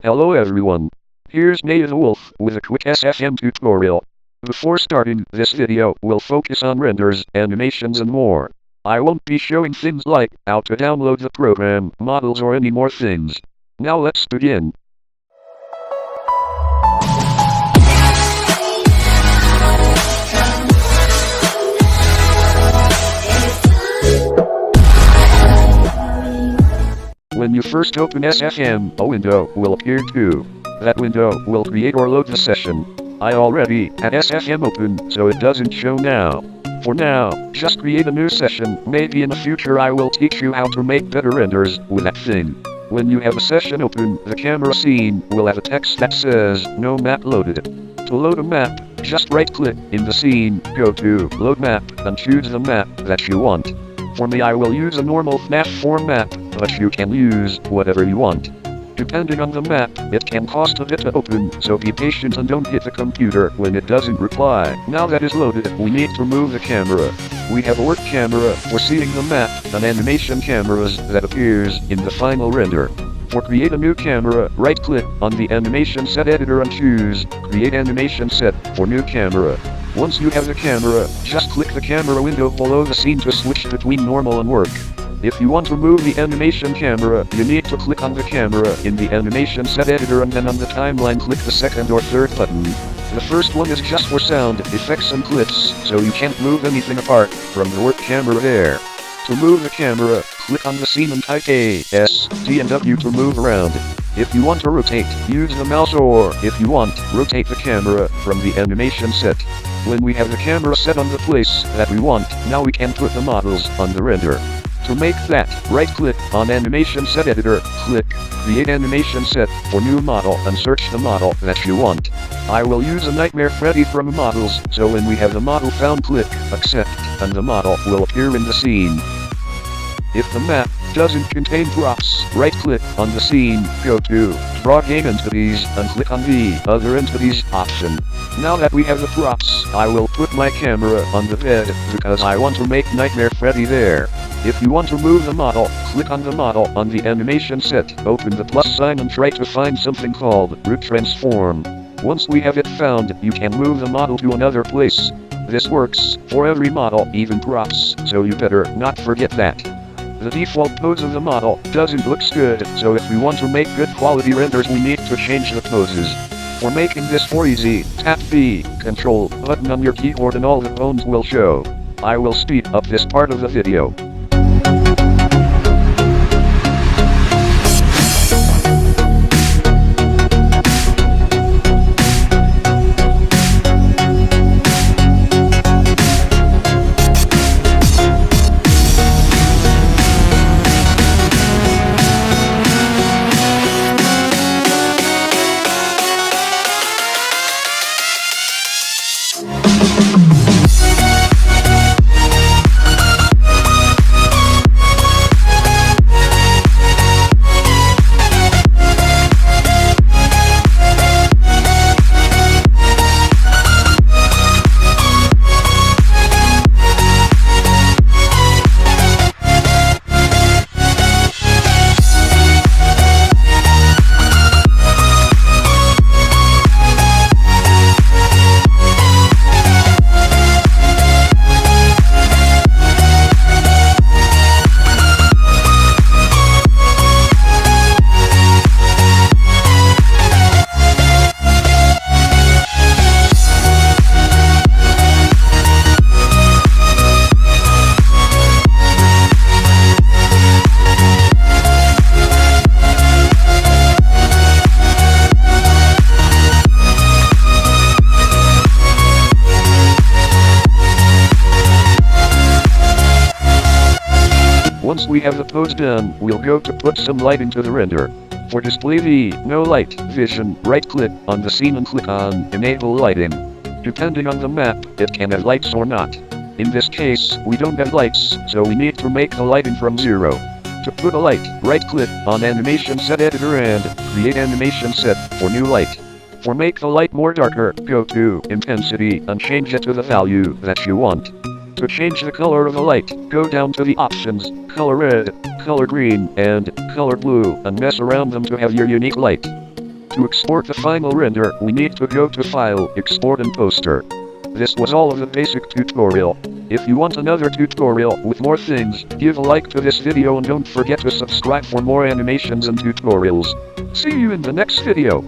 Hello everyone. Here's Nate the Wolf with a quick SFM tutorial. Before starting, this video will focus on renders, animations and more. I won't be showing things like how to download the program, models or any more things. Now let's begin. When you first open SFM, a window will appear too. That window will create or load the session. I already had SFM open, so it doesn't show now. For now, just create a new session. Maybe in the future I will teach you how to make better renders with that thing. When you have a session open, the camera scene will have a text that says, "No map loaded." To load a map, just right-click in the scene, go to Load Map, and choose the map that you want. For me, I will use a normal FNAF form map, but you can use whatever you want. Depending on the map, it can cost a bit to open, so be patient and don't hit the computer when it doesn't reply. Now that is loaded, we need to move the camera. We have a work camera for seeing the map, and animation cameras that appears in the final render. For create a new camera, right-click on the animation set editor and choose Create Animation Set for new camera. Once you have the camera, just click the camera window below the scene to switch between normal and work. If you want to move the animation camera, you need to click on the camera in the animation set editor and then on the timeline click the second or third button. The first one is just for sound, effects and clips, so you can't move anything apart from the work camera there. To move the camera, click on the scene and type A, S, T and W to move around. If you want to rotate, use the mouse, or, if you want, rotate the camera from the animation set. When we have the camera set on the place that we want, now we can put the models on the render. To make that, right-click on Animation Set Editor, click Create Animation Set for new model and search the model that you want. I will use a Nightmare Freddy from Models, so when we have the model found, click Accept, and the model will appear in the scene. If the map doesn't contain props, right-click on the scene, go to Draw Game Entities, and click on the Other Entities option. Now that we have the props, I will put my camera on the bed, because I want to make Nightmare Freddy there. If you want to move the model, click on the model on the animation set, open the plus sign and try to find something called Root Transform. Once we have it found, you can move the model to another place. This works for every model, even props, so you better not forget that. The default pose of the model doesn't look good, so if we want to make good quality renders we need to change the poses. For making this more easy, tap the Control button on your keyboard and all the bones will show. I will speed up this part of the video. Once we have the pose done, we'll go to put some light into the render. For display the No Light vision, right-click on the scene and click on Enable Lighting. Depending on the map, it can have lights or not. In this case, we don't have lights, so we need to make the lighting from 0. To put a light, right-click on Animation Set Editor and Create Animation Set for new light. For make the light more darker, go to Intensity and change it to the value that you want. To change the color of the light, go down to the options, Color Red, Color Green, and Color Blue, and mess around them to have your unique light. to export the final render, we need to go to File, Export and Poster. This was all of the basic tutorial. If you want another tutorial with more things, give a like to this video and don't forget to subscribe for more animations and tutorials. See you in the next video.